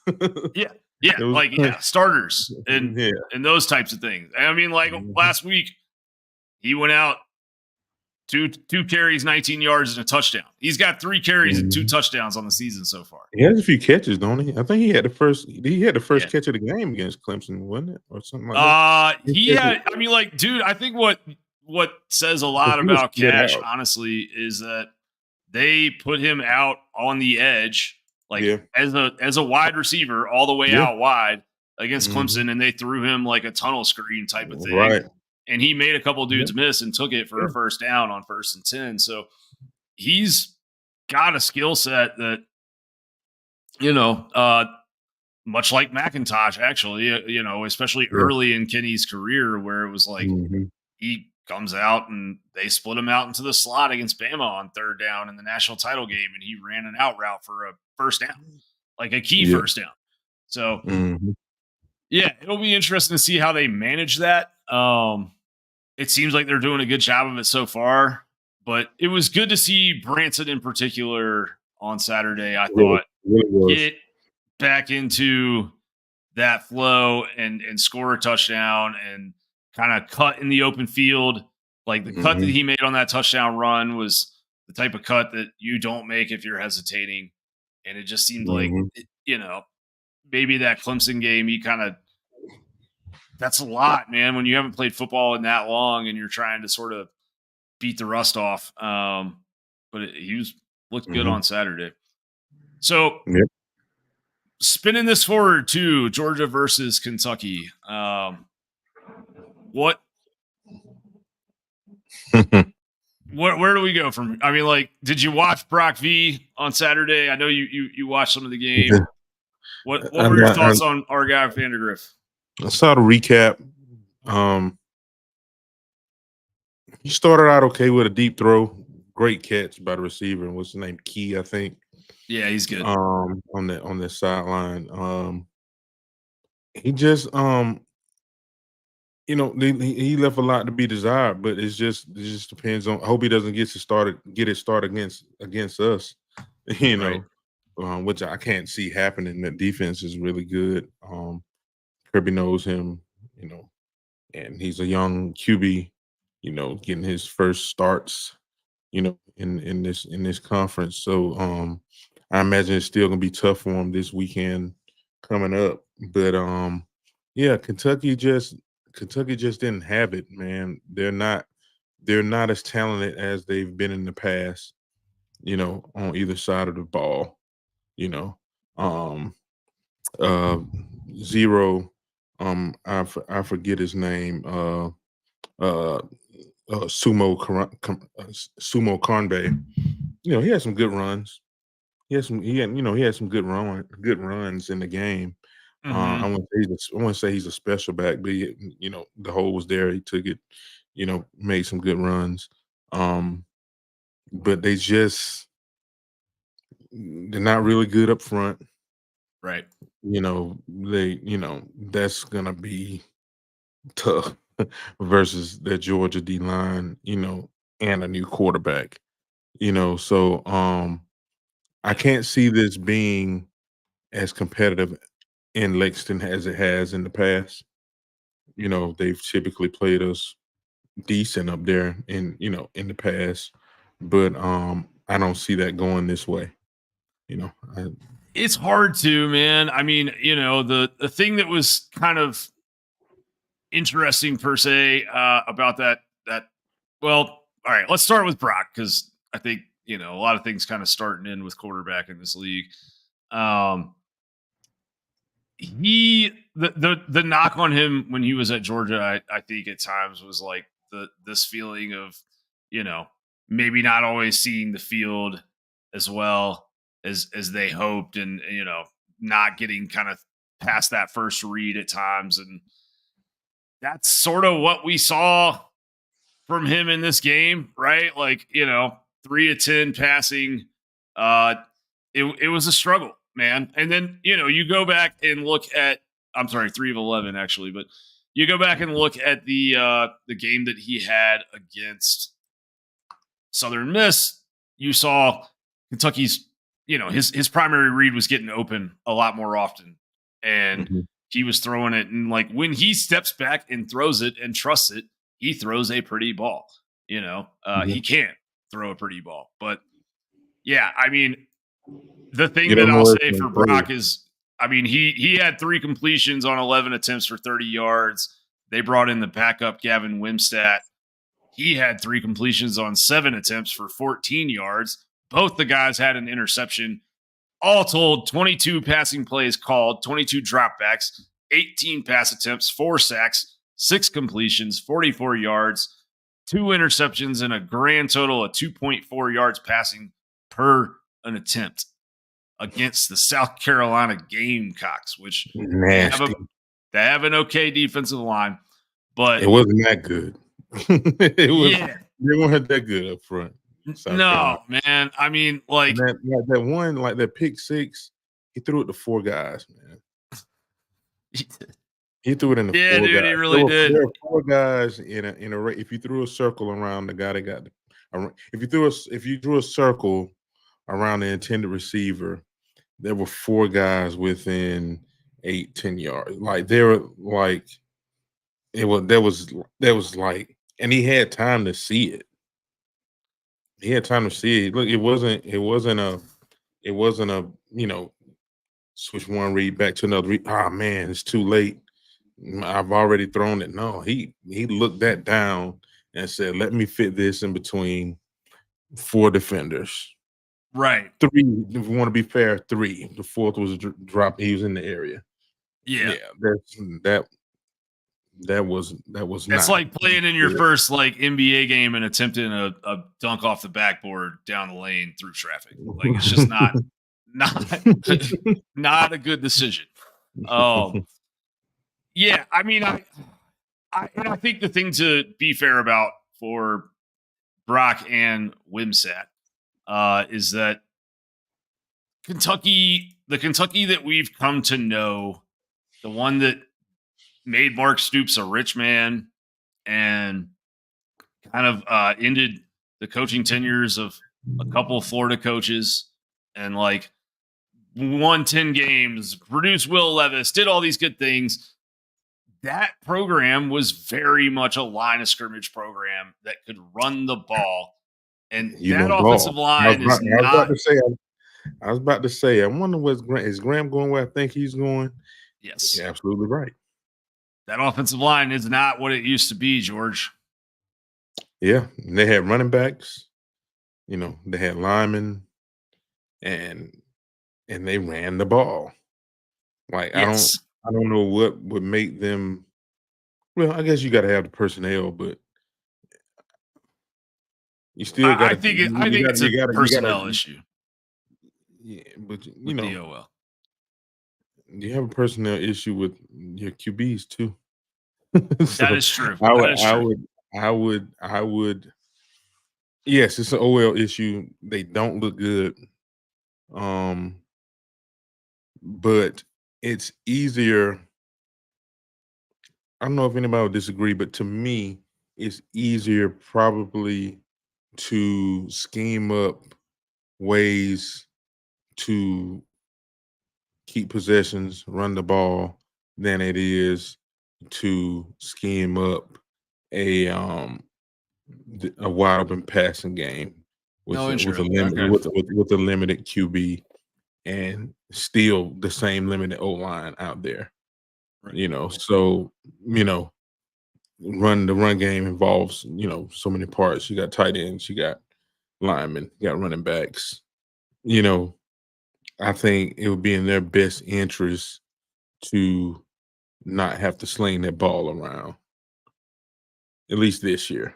Yeah. Yeah. It was Like, Clemson. yeah, starters Yeah. and those types of things. I mean, like Mhm. last week, he went out two carries, 19 yards, and a touchdown. He's got 3 carries and 2 touchdowns on the season so far. He has a few catches, don't he? I think he had the Yeah. first catch of the game against Clemson, wasn't it? Or something like that. He He catches had, I mean, like, dude, I think what says a 'cause lot he was about split Cash, out. honestly, is that they put him out on the edge, like Yeah. as a wide receiver, all the way Yeah. out wide against Mhm. Clemson, and they threw him like a tunnel screen type of thing. Right. And he made a couple Yeah. dudes miss and took it for Yeah. a first down on 1st and 10. So he's got a skill set that, you know, much like McIntosh, actually, especially Yeah. early in Kenny's career, where it was like Mhm. he comes out and they split him out into the slot against Bama on 3rd down in the national title game, and he ran an out route for a first down, like a key Yeah. first down. So Mhm. yeah, it'll be interesting to see how they manage that. It seems like they're doing a good job of it so far, but it was good to see Branson in particular on Saturday. I Really, thought really was. get back into that flow and score a touchdown and kind of cut in the open field. Like the cut that Mhm. he made on that touchdown run was the type of cut that you don't make if you're hesitating. And it just seemed like, Mhm. maybe that Clemson game, he kind of, that's a lot, man, when you haven't played football in that long and you're trying to sort of beat the rust off. But he was looked good Mhm. on Saturday. So Yep. spinning this forward to Georgia versus Kentucky. What where do we go from? I mean, like, did you watch Brock V on Saturday? I know you watched some of the game. What I, were your I, thoughts on our guy Vandergriff? I saw the recap. Um, he started out okay with a deep throw, great catch by the receiver. And what's his name? Key, I think. Yeah, he's good. On the sideline. He just he left a lot to be desired, but it just depends on. I hope he doesn't get it started against us, you Right. know, which I can't see happening. The defense is really good. Kirby knows him, you know, and he's a young QB, getting his first starts, in this conference. So I imagine it's still gonna be tough for him this weekend coming up. But yeah, Kentucky just didn't have it, man. They're not as talented as they've been in the past, on either side of the ball, you know. Um uh Zero, I forget his name, uh Sumo Sumo Kanbe. He had some good runs. he had some good runs in the game. I Mhm. wouldn't say he's a special back, but the hole was there. He took it, made some good runs. But they're not really good up front. Right. That's gonna be tough versus the Georgia D line, and a new quarterback. So I Yeah. can't see this being as competitive in Lexington as it has in the past. They've typically played us decent up there in the past, but I don't see that going this way. You know, I, It's hard to, man. I mean, the thing that was kind of interesting per se about that well, all right, let's start with Brock because I think, a lot of things kind of start and end with quarterback in this league. Um the knock on him when he was at Georgia, I think at times was like this feeling of, you know, maybe not always seeing the field as well as they hoped, and not getting kind of past that first read at times. And that's sort of what we saw from him in this game, right? Like, 3 of 10 passing. Uh it was a struggle, man. And then, you go back and look at, I'm sorry, 3 of 11 actually, but you go back and look at the game that he had against Southern Miss. You saw Kentucky's, his primary read was getting open a lot more often. And Mhm. he was throwing it, and like when he steps back and throws it and trusts it, he throws a pretty ball. Yeah. He can throw a pretty ball. But yeah, I mean, the thing You that don't I'll know if say for Brock is, I mean, he had 3 completions on 11 attempts for 30 yards. They brought in the backup Gavin Wimstat. He had 3 completions on 7 attempts for 14 yards. Both the guys had an interception. All told, 22 passing plays called, 22 dropbacks, 18 pass attempts, 4 sacks, 6 completions, 44 yards, 2 interceptions, and a grand total of 2.4 yards passing per an attempt against the South Carolina Gamecocks, which they have a nasty. they have an okay defensive line, It but wasn't that good. yeah, They weren't that good up front, South Carolina. no, man. I mean, And like, that one, like that pick six, he threw it to 4 guys, man. He threw it in the yeah, 4 guys. dude, he There really were did. 4 guys if you threw a circle around the guy that got if you drew a circle around the intended receiver, there were 4 guys within 8-10 yards. Like they were like it was there was like, and he had time to see it. He had time to see it. Look, it wasn't a switch one read back to another read. Ah, man, it's too late. I've already thrown it. No, he looked that down and said, "Let me fit this in between 4 defenders. Right. 3, if we want to be fair, 3. The fourth was a drop. He was in the area. Yeah. Yeah, that was It's not like playing in your good. first like NBA game and attempting a dunk off the backboard down the lane through traffic. Like it's just not not a good decision. Um yeah, I mean, I think the thing to be fair about for Brock and Wimsat is that the Kentucky that we've come to know, the one that made Mark Stoops a rich man and kind of ended the coaching tenures of a couple of Florida coaches, and like won 10 games, produced Will Levis, did all these good things. That program was very much a line of scrimmage program that could run the ball. And You that know, offensive ball. line is I was about not, to say. I was about to say. I wonder is Graham going where I think he's going? yes, You're absolutely right. that offensive line is not what it used to be, George. Yeah, and they had running backs. They had linemen, and they ran the ball. Like Yes. I don't know what would make them. Well, I guess you got to have the personnel, but you still got to I think it's a you got personnel to issue. Yeah, but with the OL. you have a personnel issue with your QBs too. That So is true. I would, That is I true. would, I would. Yes, it's an OL issue. They don't look good. Um, but it's easier. I don't know if anybody would disagree, but to me, it's easier probably to scheme up ways to keep possessions, run the ball, than it is to scheme up a a wide open passing game No, with a interesting. limit Okay. with a limited QB and still the same limited O line out there. Right. So you know, the run game involves so many parts. You got tight ends, you got linemen, you got running backs. You know, I think it would be in their best interest to not have to sling that ball around, at least this year.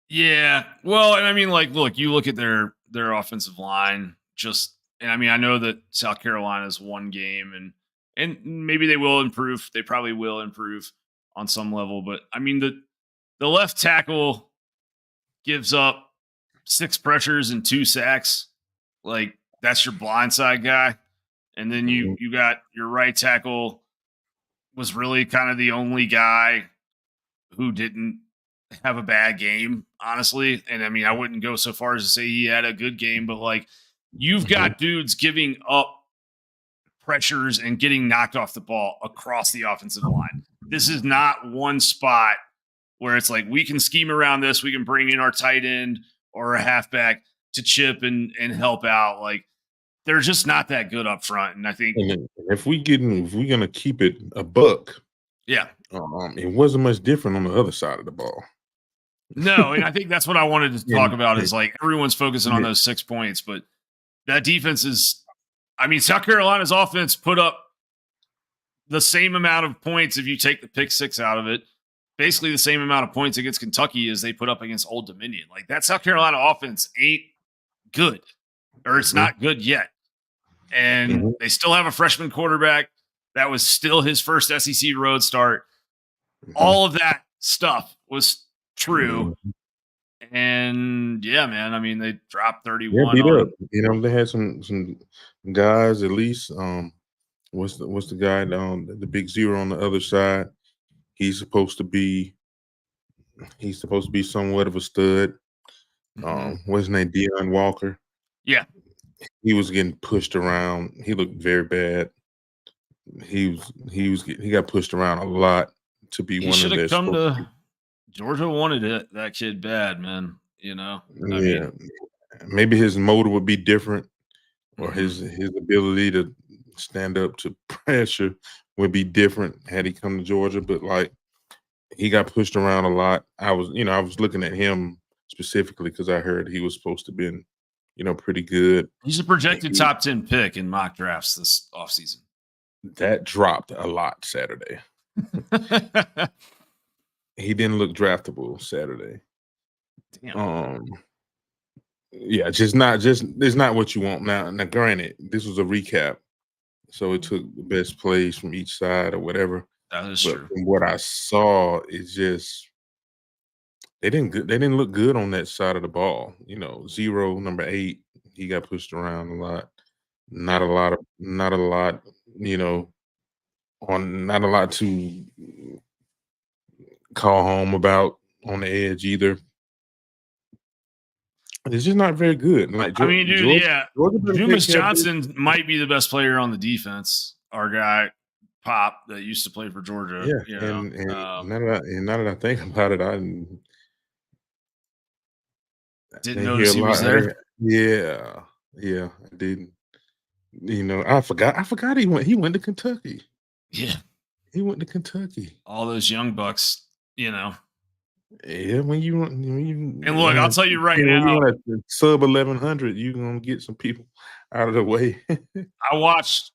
Yeah. Well, and I mean, like, look, you look at their offensive line, and I mean, I know that South Carolina's one game and maybe they will improve. They probably will improve on some level, but I mean the left tackle gives up 6 pressures and 2 sacks. Like, that's your blindside guy. And then you Mhm. you got your right tackle was really kind of the only guy who didn't have a bad game, honestly. And I mean, I wouldn't go so far as to say he had a good game, but like you've Mhm. got dudes giving up pressures and getting knocked off the ball across the offensive line. This is not one spot where it's like we can scheme around this, we can bring in our tight end or a halfback to chip and help out. Like they're just not that good up front. And I think, And if we're gonna keep it a buck, yeah, it wasn't much different on the other side of the ball. no, and I think that's what I wanted to talk And, about is like everyone's focusing on yeah, those 6 points, but that defense is, I mean, South Carolina's offense put up the same amount of points if you take the pick six out of it. Basically, the same amount of points against Kentucky as they put up against Old Dominion. Like that South Carolina offense ain't good, or it's mhm, not good yet. And mhm, they still have a freshman quarterback that was still his first SEC road start. mhm, All of that stuff was true. mhm. And yeah, man, I mean, they dropped Yeah, 31 beat up. on. They had some guys at least. What's the guy down the big zero on the other side? He's supposed to be he's supposed to be somewhat of a stud. Mhm. What's his name? Deion Walker. Yeah, He was getting pushed around. He looked very bad. He got pushed around a lot to be he one should of have their come supposed to to Georgia. Wanted it, that kid bad, man. I be. Yeah, mean, maybe his motor would be different, or mhm. his ability to stand up to pressure would be different had he come to Georgia. But like he got pushed around a lot. I was looking at him specifically because I heard he was supposed to be, pretty good. He's a And projected top 10 pick in mock drafts this offseason. that dropped a lot Saturday. He didn't look draftable Saturday. Damn. Um, yeah, just it's not what you want now. Now, granted, this was a recap, so it took the best plays from each side or whatever. That is But true. from what I saw, it's just they didn't look good on that side of the ball. Zero, number 8, he got pushed around a lot. Not a lot, you know, not a lot to call home about on the edge either. It's just not very good. Like I mean, dude, yeah. Georgia better take Dumas care of business. Johnson might be the best player on the defense. Our guy, Pop, that used to play for Georgia, Yeah, and now that I think about it, I didn't didn't hear notice a he was lot. there. Yeah, I didn't. I forgot he went to Kentucky. Yeah. He went to Kentucky. All those young bucks. Yeah, And look, I'll tell you right when you now, run a sub 1100, you gonna get some people out of the way. I watched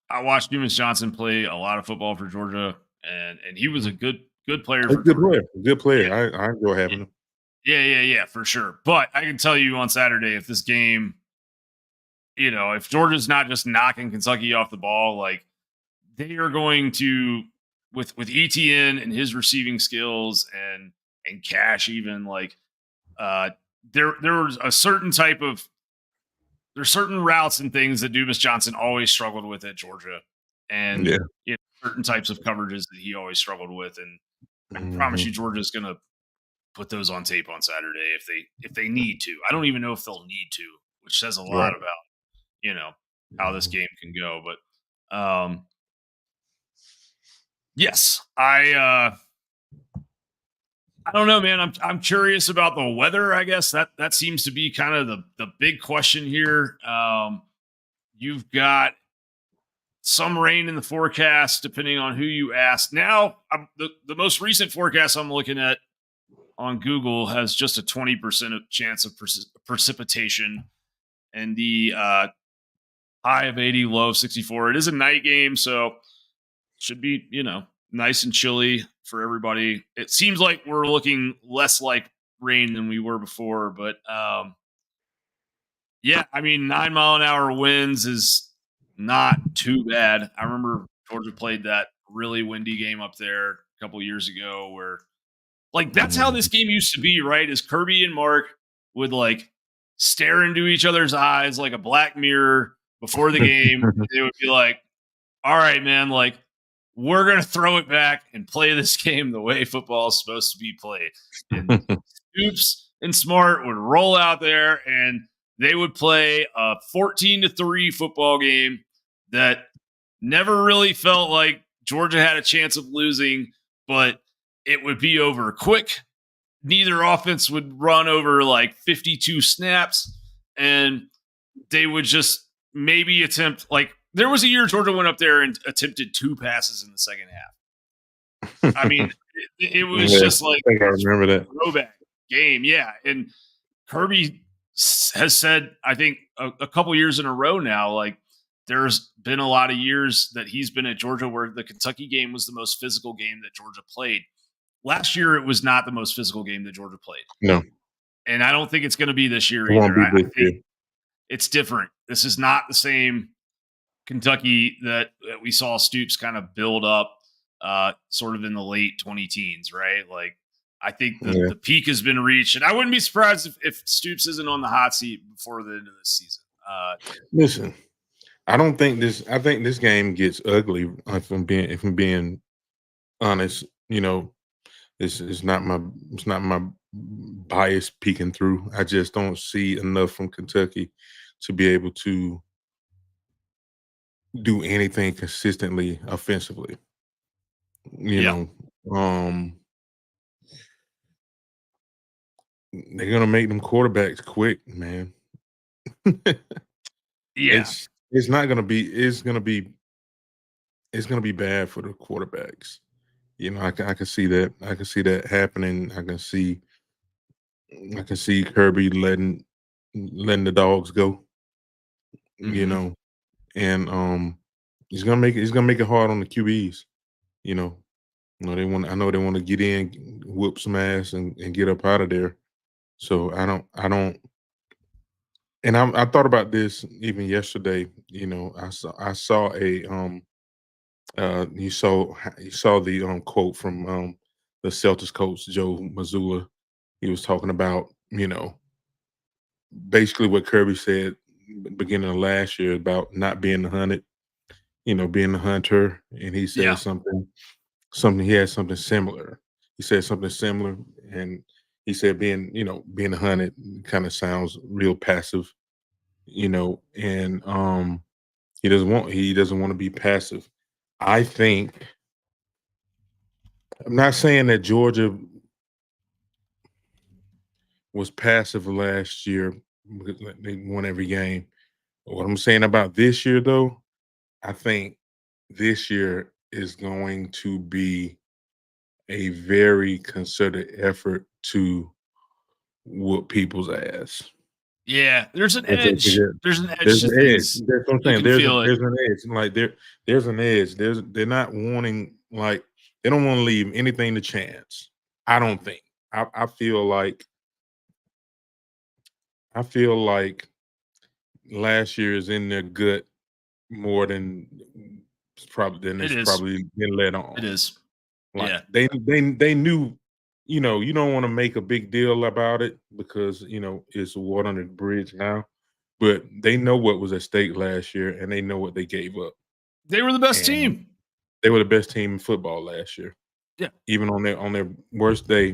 Dumas Johnson play a lot of football for Georgia, and he was a good player A for good Georgia. player, good Yeah. player. I enjoy Yeah. having him. Yeah, for sure. But I can tell you on Saturday, if this game if Georgia's not just knocking Kentucky off the ball, like they are going to with ETN and his receiving skills and Cash even like there was a certain type of there's certain routes and things that Dumas Johnson always struggled with at Georgia, and Yeah. certain types of coverages that he always struggled with. And I promise you, Georgia's going to put those on tape on Saturday if they need to. I don't even know if they'll need to, which says a lot about how this game can go. But yes, I don't know, man. I'm curious about the weather. I guess that seems to be kind of the big question here. You've got some rain in the forecast, depending on who you ask. Now, the most recent forecast I'm looking at on Google has just a 20% chance of precipitation, and the high of 80, low of 64. It is a night game, so should be nice and chilly for everybody. It seems like we're looking less like rain than we were before, but yeah, I mean 9-mile-an-hour winds is not too bad. I remember Georgia played that really windy game up there a couple years ago where like that's how this game used to be, right? Is Kirby and Mark would like stare into each other's eyes like a black mirror before the game. They would be like, all right, man, like we're going to throw it back and play this game the way football is supposed to be played. And Stoops and Smart would roll out there and they would play a 14-3 football game that never really felt like Georgia had a chance of losing, but it would be over quick. Neither offense would run over like 52 snaps, and they would just maybe attempt like there was a year Georgia went up there and attempted 2 passes in the second half. I mean, it was just like I think I remember that throwback game. Yeah. And Kirby has said, I think a couple years in a row now, like there's been a lot of years that he's been at Georgia where the Kentucky game was the most physical game that Georgia played. Last year, it was not the most physical game that Georgia played. No. And I don't think it's going to be this year either. I think it's different. This is not the same Kentucky that we saw Stoops kind of build up sort of in the late 20 teens, right? Like, I think the peak has been reached. And I wouldn't be surprised if Stoops isn't on the hot seat before the end of this season. Listen, I think this game gets ugly if I'm being honest. It's not my bias peeking through. I just don't see enough from Kentucky to be able to do anything consistently offensively. They're gonna make them quarterbacks quick, man. Yeah, it's gonna be bad for the quarterbacks. I can see that. I can see that happening. I can see Kirby letting the dogs go. mm-hmm. And he's gonna make it hard on the QBs. I know they want to get in, whoop some ass, and get up out of there. So I don't. And I thought about this even yesterday. I saw a you saw the quote from the Celtics coach Joe Mazzulla. He was talking about basically what Kirby said beginning of last year about not being hunted, being a hunter, and he said something. He had something similar. He said something similar, and he said being a hunted kind of sounds real passive, and he doesn't want to be passive. I think I'm not saying that Georgia was passive last year because they won every game. What I'm saying about this year, though, I think this year is going to be a very concerted effort to whoop people's ass. Yeah, there's an edge. There's an edge. There's to an edge. things. That's what I'm saying. There's an edge. Like there's an edge. They're not wanting, like, they don't want to leave anything to chance. I don't think. I feel like last year is in their gut more than It it's is. probably been let It on. is. Like Yeah. they knew, you don't want to make a big deal about it because it's water under the bridge now, but they know what was at stake last year and they know what they gave up. They were the best And team. they were the best team in football last year. Yeah. Even on their worst day,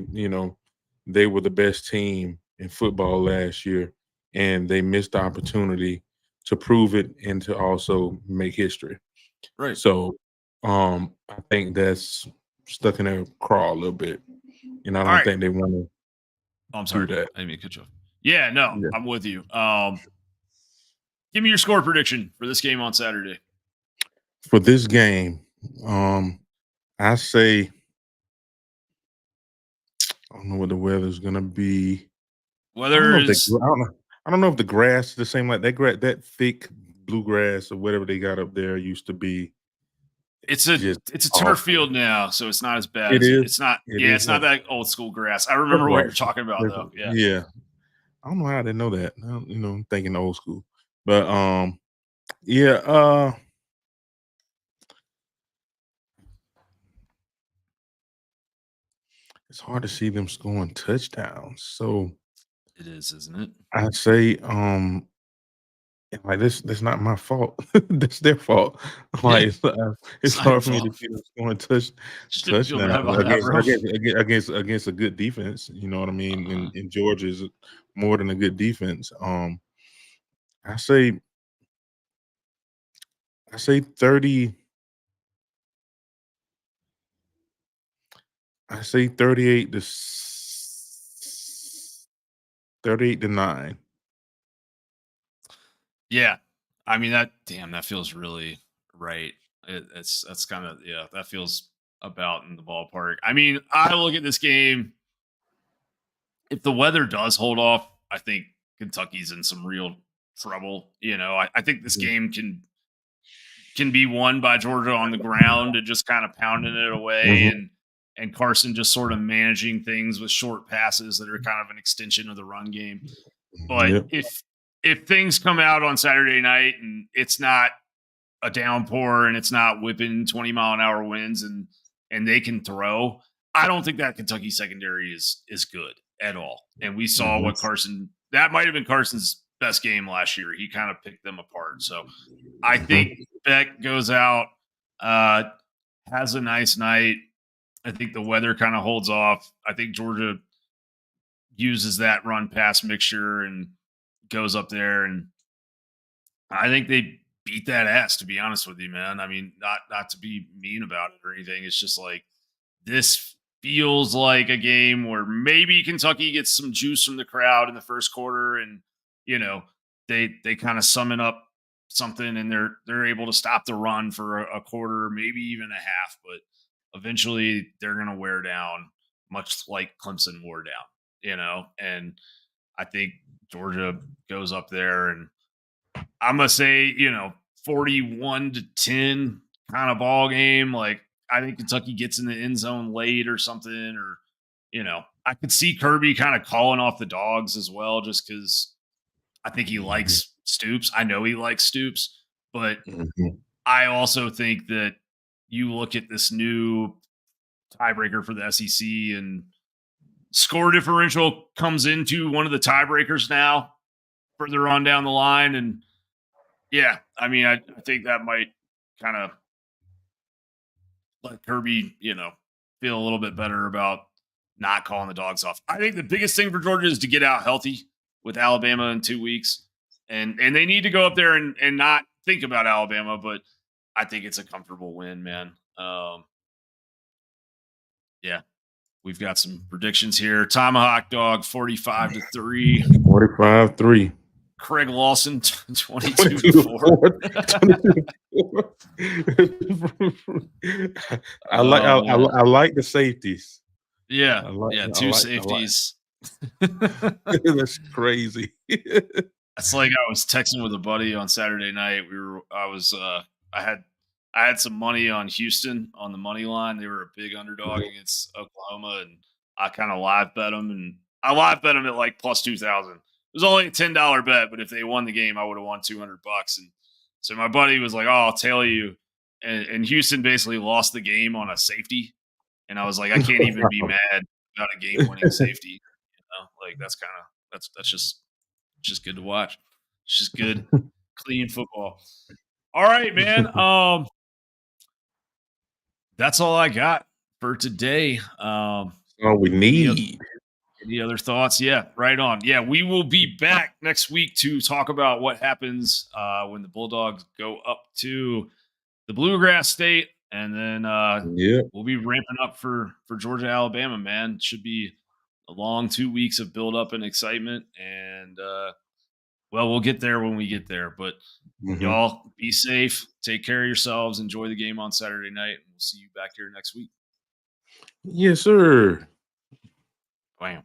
they were the best team in football last year, and they missed the opportunity to prove it and to also make history. Right. So, I think that's stuck in their craw a little bit, and I All don't right. think they want to Oh, I'm do sorry. that. I didn't mean to cut you off. Yeah, no, Yeah. I'm with you. Give me your score prediction for this game on Saturday. For this game, I say I don't know what the weather's gonna be. I don't Weather know if they. is I don't know if the grass is the same like that thick bluegrass or whatever they got up there used to be it's a just it's a turf awful. field now, so it's not as bad It as is. it's not. It Yeah, is. it's not that old school grass. I That's remember what right. you're talking about though. Yeah. Yeah. I don't know how they know that. I'm thinking old school. But yeah, it's hard to see them scoring touchdowns. So It is, isn't it? I'd say like this not my fault. That's their fault. Yeah. Like It's it's not your hard for me to fault. see them scoring Shouldn't feel touchdowns bad about that, bro. against a good defense. You know what I mean? Uh-huh. And Georgia's more than a good defense. I say I say 30. I say 38 to 9. Yeah. I mean that feels really right. That's kind of yeah, that feels about in the ballpark. I mean, I look at this game. If the weather does hold off, I think Kentucky's in some real trouble. I think this Mhm, game can be won by Georgia on the ground and just kind of pounding it away mhm, and Carson just sort of managing things with short passes that are kind of an extension of the run game. But yep, if things come out on Saturday night and it's not a downpour and it's not whipping 20-mile-an-hour winds and they can throw, I don't think that Kentucky secondary is good at all. And we saw mhm, what that might have been Carson's best game last year. He kind of picked them apart. So I think mhm, Beck goes out, uh, has a nice night. I think the weather kind of holds off. I think Georgia uses that run pass mixture and goes up there, and I think they beat that ass, to be honest with you, man. I mean, not to be mean about it or anything. It's just like this feels like a game where maybe Kentucky gets some juice from the crowd in the first quarter, and you know they kind of summon up something, and they're able to stop the run for a quarter, maybe even a half, but eventually they're going to wear down, much like Clemson wore down, and I think Georgia goes up there and I'm gonna say, 41-10 kind of ball game. Like I think Kentucky gets in the end zone late or something, or I could see Kirby kind of calling off the dogs as well, just because I think he mhm, likes Stoops. I know he likes Stoops, but mhm, I also think that you look at this new tiebreaker for the SEC and score differential comes into one of the tiebreakers now further on down the line. And yeah, I mean, I think that might kind of let Kirby, feel a little bit better about not calling the dogs off. I think the biggest thing for Georgia is to get out healthy with Alabama in 2 weeks. And they need to go up there and not think about Alabama, but I think it's a comfortable win, man. Yeah, we've got some predictions here. Tomahawk Dog 45-3. 45-3. Craig Lawson 22 to 22 to 4. 4. 22 to 4. Oh man. I like the safeties. Yeah. Yeah. Two I like safeties. that's crazy. It's like I was texting with a buddy on Saturday night. I had I had some money on Houston on the money line. They were a big underdog Mhm, against Oklahoma, and I kind of live bet them, and I live bet them at like plus 2,000. was only a $10 bet, but if they won the game, I would have won $200. And so my buddy was like, "Oh, I'll tell you." And Houston basically lost the game on a safety, and I was like, I can't even be mad about a game-winning safety. You know, like that's just good to watch. It's just good, clean football. All right, man. That's all I got for today. All we need. Any other thoughts? Yeah, right on. Yeah, we will be back next week to talk about what happens when the Bulldogs go up to the Bluegrass State, and then we'll be ramping up for Georgia, Alabama. Man, should be a long 2 weeks of build up and excitement, and well, we'll get there when we get there. But y'all be safe, take care of yourselves, enjoy the game on Saturday night, and we'll see you back here next week. Yes, sir. Bam.